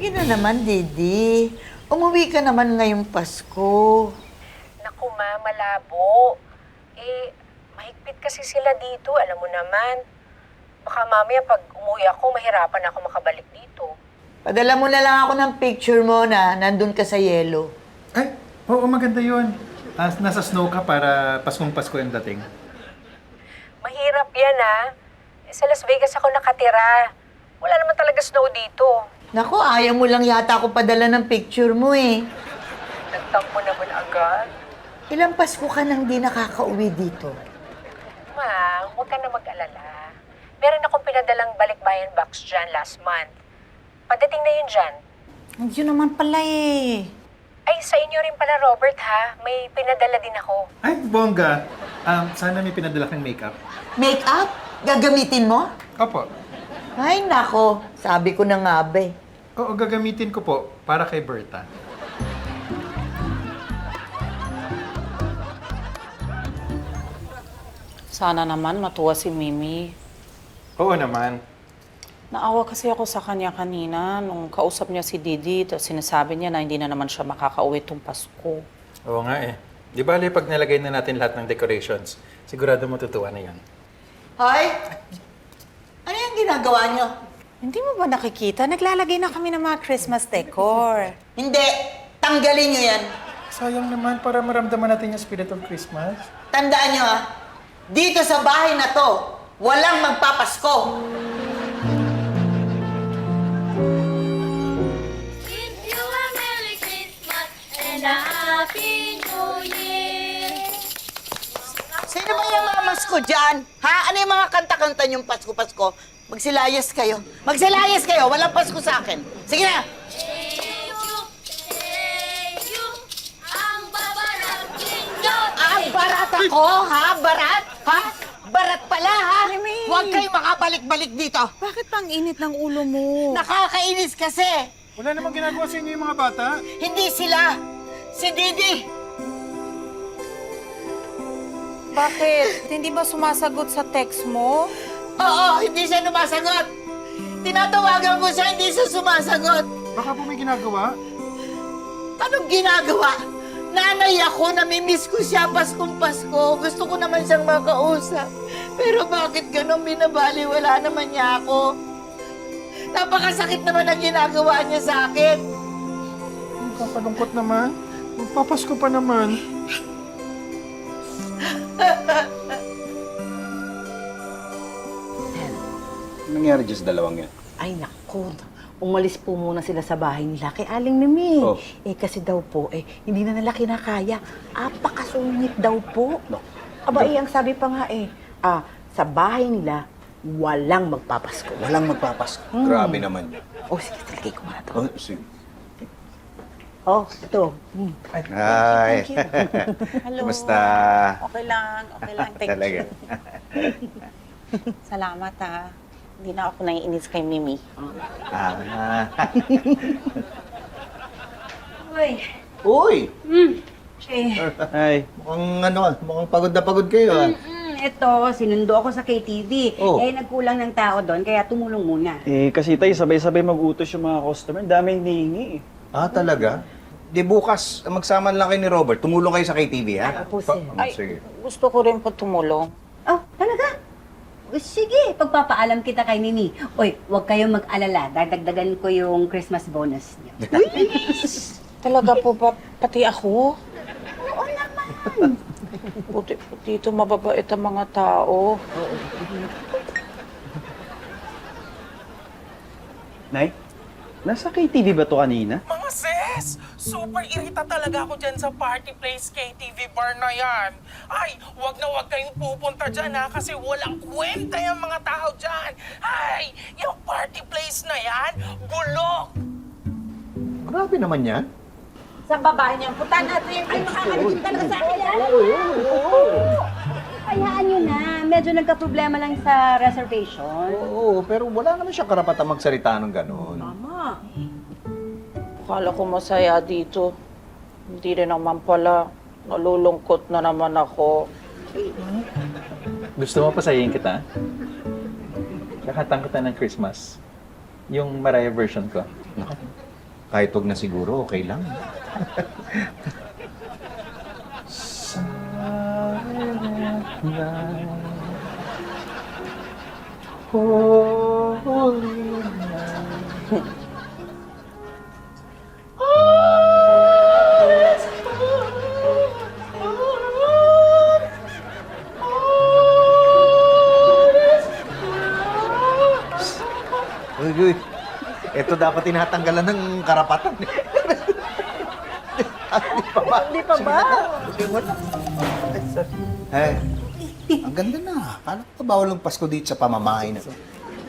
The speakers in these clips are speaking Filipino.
Sige na naman, Didi. Umuwi ka naman ngayong Pasko. Naku, ma, malabo. Mahigpit kasi sila dito, alam mo naman. Baka mamaya pag umuwi ako, mahirapan ako makabalik dito. Padala mo na lang ako ng picture mo na nandun ka sa yelo. Ay, oo, maganda yun. Nasa snow ka para Paskong Pasko yung dating. Mahirap yan, Sa Las Vegas ako nakatira. Wala naman talaga snow dito. Naku, ayaw mo lang yata ako padala ng picture mo eh. Nagtampo naman agad. Ilang Pasko ka nang di nakakauwi dito? Ma, huwag ka na mag-alala. Meron akong pinadalang balikbayan box dyan last month. Padating na yun dyan. Yun naman pala eh. Ay, sa inyo rin pala, Robert, ha? May pinadala din ako. Ay, bongga. Sana may pinadala kang makeup. Make-up? Gagamitin mo? Opo. Ay, nako. Sabi ko na nga ba eh. Oo, gagamitin ko po para kay Berta. Sana naman matuwa si Mimi. Oo naman. Naawa kasi ako sa kanya kanina nung kausap niya si Didi tapos sinasabi niya na hindi na naman siya makakauwi tong Pasko. Oo nga eh. Di bale, pag nalagay na natin lahat ng decorations, sigurado matutuwa na yan. Hoy! Ano yung ginagawa nyo? Hindi mo ba nakikita? Naglalagay na kami ng mga Christmas decor. Hindi. Tanggalin nyo yan. Sayang naman para maramdaman natin yung spirit of Christmas. Tandaan nyo dito sa bahay na to, walang magpapasko. Wish you a Merry Christmas and a Happy New Year. Sino ba yung mga masko dyan? Ha? Ano yung mga kanta-kanta niyong Pasko-Pasko? Magsilayas kayo. Magsilayas kayo. Walang Pasko sa akin. Sige na. Hey, you, ang babarat ninyo. Ang barat ako, ha? Barat? Ha? Barat pala, ha? Mimi! Huwag kayong makabalik-balik dito. Bakit pang init ng ulo mo? Nakakainis kasi. Wala namang ginagawa sa inyo yung mga bata. Hindi sila. Si Didi. Bakit? Hindi ba sumasagot sa text mo? Oo, hindi siya sumasagot. Tinatawagan ko siya, hindi siya sumasagot. Baka po may ginagawa. Anong ginagawa? Nanay ako, namimiss ko siya Paskong Pasko. Gusto ko naman siyang makausap. Pero bakit ganun binabali? Wala naman niya ako. Napakasakit naman ang ginagawa niya sa akin. Ang kakalungkot naman. Magpapasko pa naman. Anong nangyari dyan sa dalawang yan? Ay, naku. Umalis po muna sila sa bahay nila kay Aling Mimi. Oh. Kasi daw po, hindi na nila kinakaya. Apakasungit daw po. No. Aba, ang sabi pa nga sa bahay nila, walang magpapasko. Walang magpapasko. Grabe naman yan. Sige, talagay ko muna to. Sige. Ito. Hi. Thank you. Hello. Kumusta? Okay lang. Thank Talaga. you. Salamat, ha. Hindi na ako naiinis kay Mimi. Uy! Ay, Mukhang pagod na pagod kayo, Ito, sinundo ako sa KTV. Oh. Nagkulang ng tao doon, kaya tumulong muna. kasi tayo sabay-sabay mag-utos yung mga customer. Dami hinihingi eh. Talaga? Di bukas, magsama lang kayo ni Robert. Tumulong kayo sa KTV, ha? Opo, sir. Ay, Sige. gusto ko rin po tumulong. Oh, talaga? Sige, pagpapaalam kita kay Mimi. Oy, huwag kayong mag-alala. Dadagdagan ko yung Christmas bonus niyo. Talaga po ba? Pati ako? Oo naman. Puti-puti ito, mababait ang mga tao. Nay, nasa KTV ba to kanina? Mga sis, super irita talaga ako dyan sa Party Place KTV bar na yan. Ay, wag na wag kayong pupunta dyan ha, kasi walang kwenta yung mga tao dyan. Ay, yung Party Place na yan, bulok. Grabe naman yan. Sa babae niyang puta natin. Ay, makakalitin talaga sa akin yan. Hayaan niyo na. Medyo nagka-problema lang sa reservation. Oo, pero wala naman siyang karapatan magsalita ng gano'n. Mama. Akala ko masaya dito. Hindi rin naman pala. Nalulungkot na naman ako. Gusto mo pasayin kita? Kakatang kita ng Christmas. Yung Mariah version ko. Kahit wag na siguro, okay lang. Uy, ito dapat tinatanggalan ng karapatan. Hindi pa ba? Eh, ang ganda na. Kala ko ba walang Pasko dito sa pamamahay na to?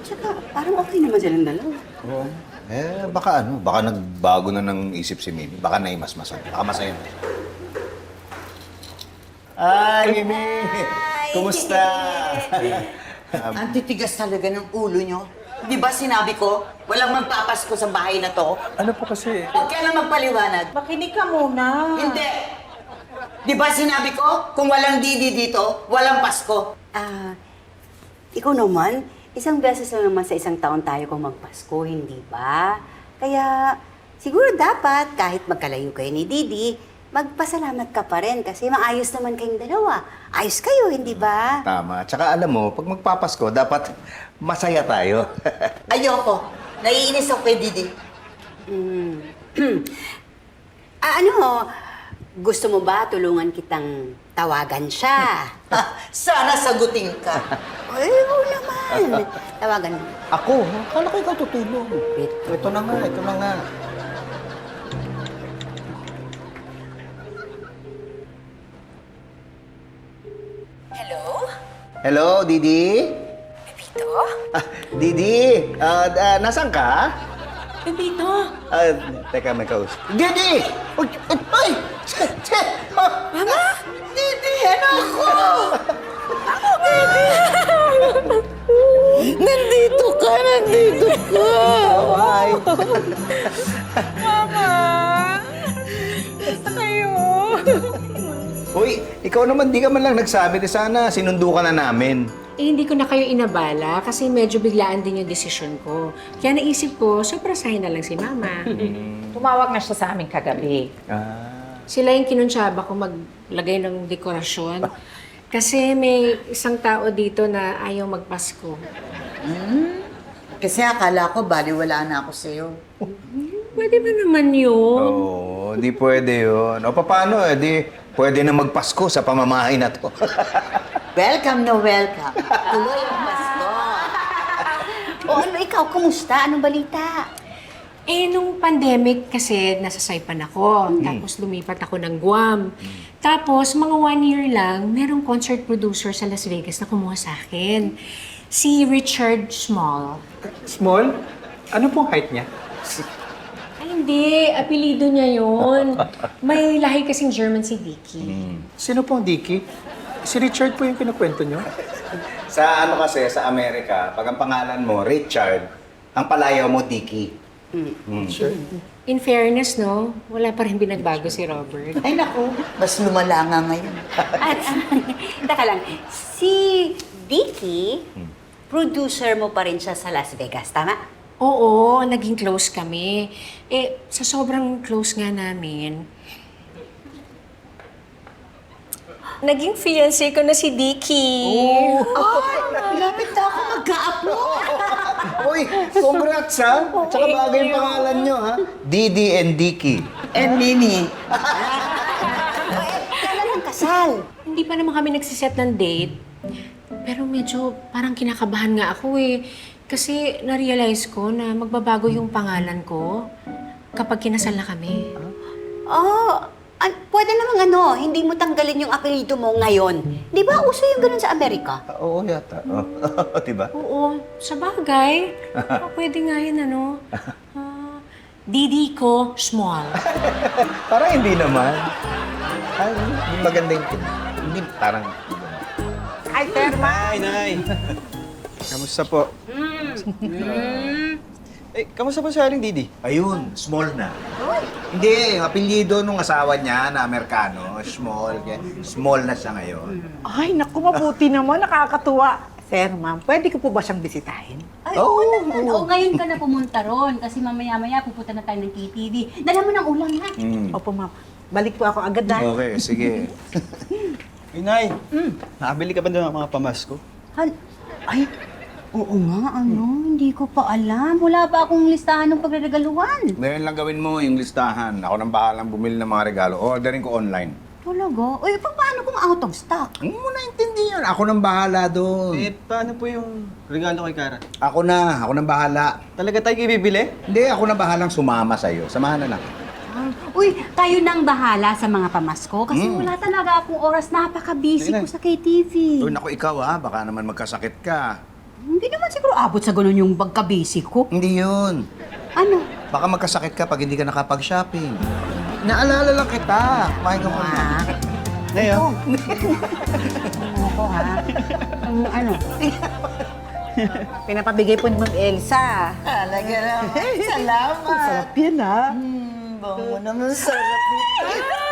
Tsaka, parang okay naman silang dalawa. Oo. Eh, baka nagbago na ng isip si Mimi. Baka naimasmasan. Baka masaya na. Ay, Mimi! Kumusta? Ang titigas talaga ng ulo nyo. Di ba sinabi ko, walang magpapasko sa bahay na to? Ano po kasi? Huwag ka na magpaliwanag. Makinig ka muna. Hindi! Di ba sinabi ko, kung walang Didi dito, walang Pasko? Ikaw naman, isang beses lang naman sa isang taon tayo kung magpasko, hindi ba? Kaya, siguro dapat, kahit magkalayo kayo ni Didi, magpasalamat ka pa rin kasi maayos naman kayong dalawa. Ayos kayo, hindi ba? Tama. Tsaka alam mo, pag magpapasko, dapat masaya tayo. Ayoko. Naiinis ako kay Didi. Gusto mo ba tulungan kitang tawagan siya? Sana sagutin ka. Ay, oo naman. Tawagan mo. Ako? Kala ko ikaw tutulong. Ito na nga. Hello, Didi? Pepito? Didi, nasaan ka? Pepito? Teka, may kausap. Didi! Ay! Mama? Didi, anak ko! Nandito ka! Hi! Uy, ikaw naman di ka man lang nagsabi na sana sinundo ka na namin. Eh, hindi ko na kayo inabala kasi medyo biglaan din yung desisyon ko. Kaya naisip ko, surpresahin na lang si Mama. Tumawag na siya sa amin kagabi. Sila yung kinunsyaba ko maglagay ng dekorasyon. Kasi may isang tao dito na ayaw magpasko. Kasi akala ko, baliwala na ako sa'yo. Pwede ba naman yun? Oo, di pwede yun. O paano di pwede na magpasko sa pamamahay na to. Welcome na welcome. Tuloy ang Pasko. Ikaw, kumusta? Anong balita? Eh, nung pandemic kasi nasa Saipan ako. Tapos lumipat ako ng Guam. Tapos, mga 1 year lang, merong concert producer sa Las Vegas na kumuha sa akin. Si Richard Small. Small? Ano pong height niya? Ay, hindi. Apelido niya yun. May lahi kasing German si Dicky. Sino pong Dicky? Si Richard po yung kinukwento niyo? Sa ano kasi, sa Amerika, pag ang pangalan mo, Richard, ang palayaw mo, Dicky. Sure. In fairness, no, wala pa rin binagbago si Robert. Ay, naku. Mas lumala nga ngayon. Taka lang, si Dicky, producer mo pa rin siya sa Las Vegas, tama? Oo, naging close kami. Eh, sa sobrang close nga namin, naging fiancé ko na si Dicky. Lapit na ako magka-apo. Uy, congrats ha! Tsaka bagay yung pangalan nyo ha. Didi and Dicky. And Mimi. Kailan ang kasal? Hindi pa naman kami nagsiset ng date. Pero medyo parang kinakabahan nga ako eh. Kasi na-realize ko na magbabago yung pangalan ko kapag kinasal na kami. Pwede namang hindi mo tanggalin yung apelyido mo ngayon. Di ba uso yung ganun sa Amerika? Oo yata. Diba? Oo, sa bagay. Pwede nga yun, Didi ko small. Parang hindi naman. Ay, maganda yung hindi, parang... Ay, Terma. Hi, Nay! Kamusta po? Eh, kamusta po si Aling Didi? Ayun, small na. Hindi, yung apelyido nung asawa niya na Amerikano, small. Small na siya ngayon. Ay, naku, mabuti naman. Nakakatuwa. Sir, ma'am, pwede ko po ba siyang bisitahin? Ay, oo naman. O, ngayon ka na pumunta ron kasi mamaya-maya pupunta na tayo ng KTV. Dala mo ng ulam, ha? Opo, ma'am. Balik po ako agad na. Okay, sige. Inay, nakabili ka ba doon ng mga pamasko? Ay, oo nga, hindi ko pa alam. Wala pa akong listahan ng pagregaluhan. Ngayon lang gawin mo yung listahan. Ako nang bahalang bumili ng mga regalo. Orderin ko online. Talaga? Uy, paano kung out of stock? Hindi mo naintindihan. Ako nang bahala doon. Eh, paano po yung regalo kay Kara? Ako nang bahala. Talaga tayo ibibili? Hindi, ako na bahalang sumama sa'yo. Samahan na lang. Uy, kayo nang bahala sa mga pamasko kasi wala talaga akong oras. Napaka-busy ko sa KTV. Uy, naku, ikaw baka naman magkasakit ka. Hindi naman siguro abot sa ganun yung pagka-busy ko. Hindi yun. Ano? Baka magkasakit ka pag hindi ka nakapag-shopping. Naalala lang kita. Kumain ka muna. Ngayon? Ano ko, ha? Ano? Pinapabigay po ni Ma'am Elsa. Talaga naman. Salamat. Sarap yan, ha? Bango naman sarap nito.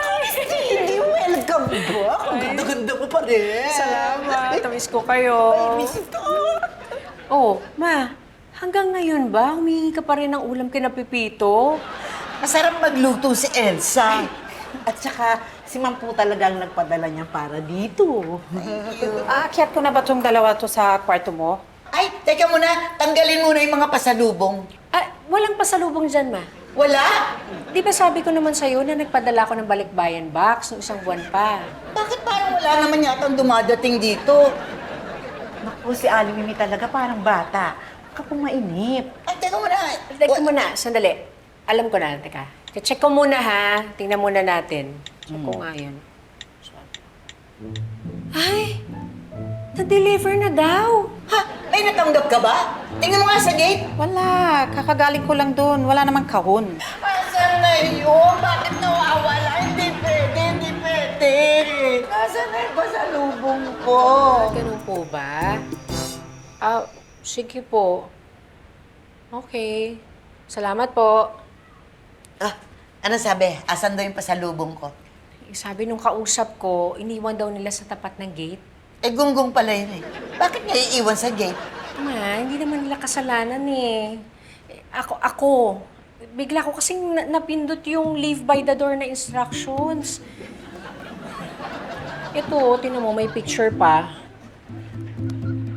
Hindi, welcome back. Ang ganda-ganda mo pa rin. Salamat. Tamis ko kayo. Miss ito. Oh, ma, hanggang ngayon ba humingi ka pa rin ng ulam kina Pipito? Masarap magluto si Elsa. At saka, si Ma'am po talagang nagpadala niya para dito. Aakyat ko na ba itong dalawa to sa kwarto mo? Ay, teka muna. Tanggalin muna yung mga pasalubong. Ah, walang pasalubong dyan, ma. Wala? Di ba sabi ko naman sa'yo na nagpadala ko ng balikbayan box ng 1 buwan pa? Bakit parang wala naman yatang dumadating dito? Naku, si Aling Mimi talaga parang bata. Huwag ka pong mainip. Ay, teka muna. Teka muna, sandali. Alam ko na, teka. Check ko muna ha. Tingnan muna natin. Check ko nga yun. Ay! Na-deliver na daw. Ha? May natanggap ka ba? Tingnan mo nga sa gate. Wala, kakagaling ko lang doon. Wala namang kahon. Asan na yun? Bakit nawawala? Hindi pwede, hindi pwede. Asan na yung pasalubong ko? Ganun po ba? Ah, sige po. Okay. Salamat po. Ah, ano sabi? Asan daw yung pasalubong ko? Sabi nung kausap ko, iniwan daw nila sa tapat ng gate. Eh, gunggong pala yun eh. Bakit niya iiwan sa gate? Ma, hindi naman nila kasalanan eh. Ako. Bigla ko kasing napindot yung leave by the door na instructions. Ito, tinan mo, may picture pa.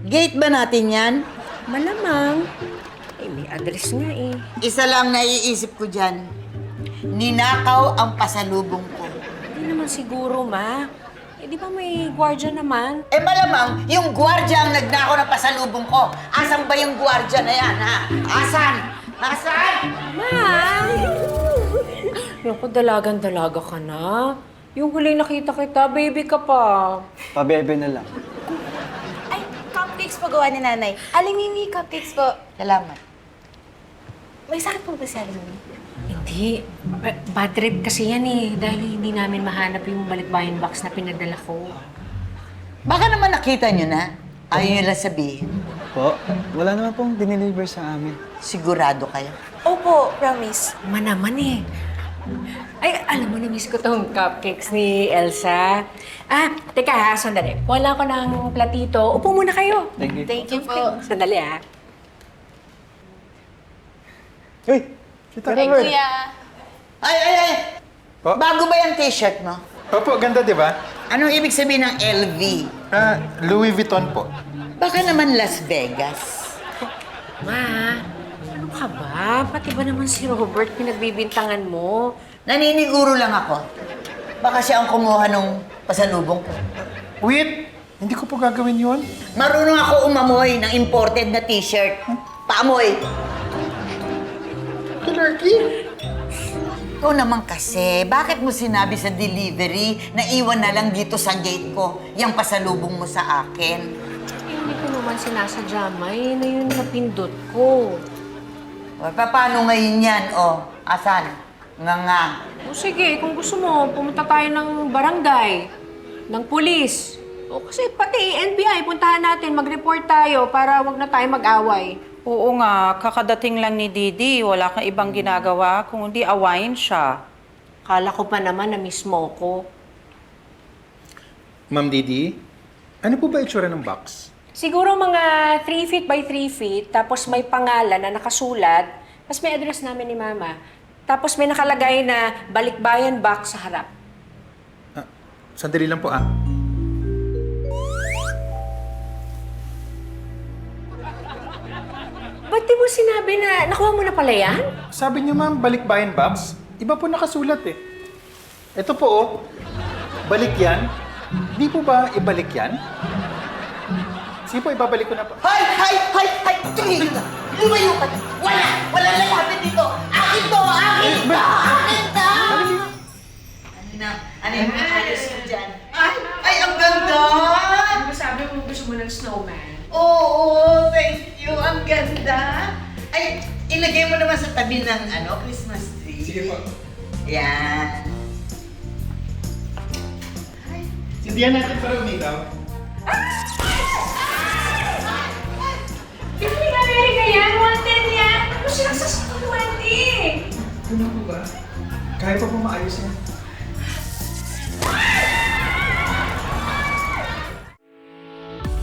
Gate ba natin yan? Malamang. Eh, may address nga eh. Isa lang naiisip ko dyan. Ninakaw ang pasalubong ko. Hindi naman siguro, ma. Eh, di ba may gwardiya naman? Eh malamang, yung gwardya ang nagnakaw ng pasalubong ko. Asan ba yung gwardya na yan, ha? Asan? Asan? Ma! Naku, dalagan-dalaga ka na. Yung huling nakita kita, baby ka pa. Pabebe na lang. Ay, cupcakes po gawa ni Nanay. Aling Mimi, cupcakes po. Salamat. May sakit po ba si Aling Mimi? Hindi. Bad trip kasi yan eh. Dahil hindi namin mahanap yung balikbayan box na pinadala ko. Baka naman nakita nyo na. Ayaw nyo lang sabihin. Po, wala naman pong dineliver sa amin. Sigurado kayo. Opo, promise. Naman eh. Ay, alam mo, na-miss ko tong cupcakes ni Elsa. Ah, teka ha, sandali. Wala ko ng platito. Upo muna kayo. Thank you. Thank you po. Sandali ha. Uy! Tita Ay, Robert. Kuya. Ay! Po? Bago ba yung t-shirt mo? Opo, ganda di ba? Anong ibig sabihin ng LV? Louis Vuitton po. Baka naman Las Vegas. Ma, ano ka ba? Pati ba naman si Robert pinagbibintangan mo? Naniniguro lang ako. Baka siya ang kumuha ng pasalubong ko. Wait! Hindi ko po gagawin yun. Marunong ako umamoy ng imported na t-shirt. Paamoy. Pinarky! Ikaw naman kasi, bakit mo sinabi sa delivery na iwan na lang dito sa gate ko yung pasalubong mo sa akin? Hindi ko naman sinasadya, May, na yun napindot ko. O, paano ngayon yan, o? Asan? Nga. O sige, kung gusto mo, pumunta tayo ng barangay, ng pulis. O kasi pati NBI, puntahan natin, mag-report tayo para wag na tayo mag-away. Oo nga, kakadating lang ni Didi. Wala kang ibang ginagawa, kung hindi awayin siya. Kala ko pa naman na mismo ko. Ma'am Didi, ano po ba itsura ng box? Siguro mga 3 feet by 3 feet, tapos may pangalan na nakasulat, tapos may address namin ni Mama. Tapos may nakalagay na Balikbayan Box sa harap. Sandali lang po ah. Ba't di mo sinabi na nakuha mo na pala yan? Sabi niyo ma'am, Balikbayan Box. Iba po nakasulat eh. Ito po oh. Balik yan. Di po ba ibalik yan? Sige po, ibabalik ko na po. Hay! Tumigil ka! Lumayo ka! Wala lalapit dito! Akin to! Akin to! Akin to! Ano yung ayos mo dyan? Ay, ang ganda! Di ba sabi mo gusto mo ng snowman? Oo, thank you. Ang ganda. Ay, ilagay mo naman sa tabi ng Christmas tree. Sige po. Yan. Sindihan natin para umilaw. Hindi ka Amerika yan! Wanted yan! Ano siya sa stuwante? Ano po ba? Kaya pa po maayos yan.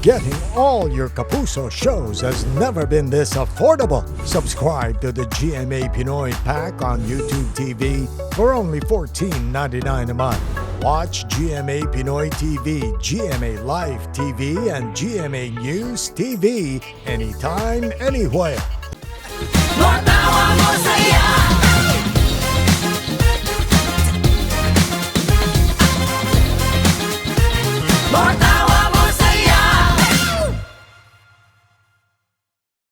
Getting all your Kapuso shows has never been this affordable. Subscribe to the GMA Pinoy Pack on YouTube TV for only $14.99 a month. Watch GMA Pinoy TV, GMA Live TV, and GMA News TV anytime, anywhere. Matawa mo saya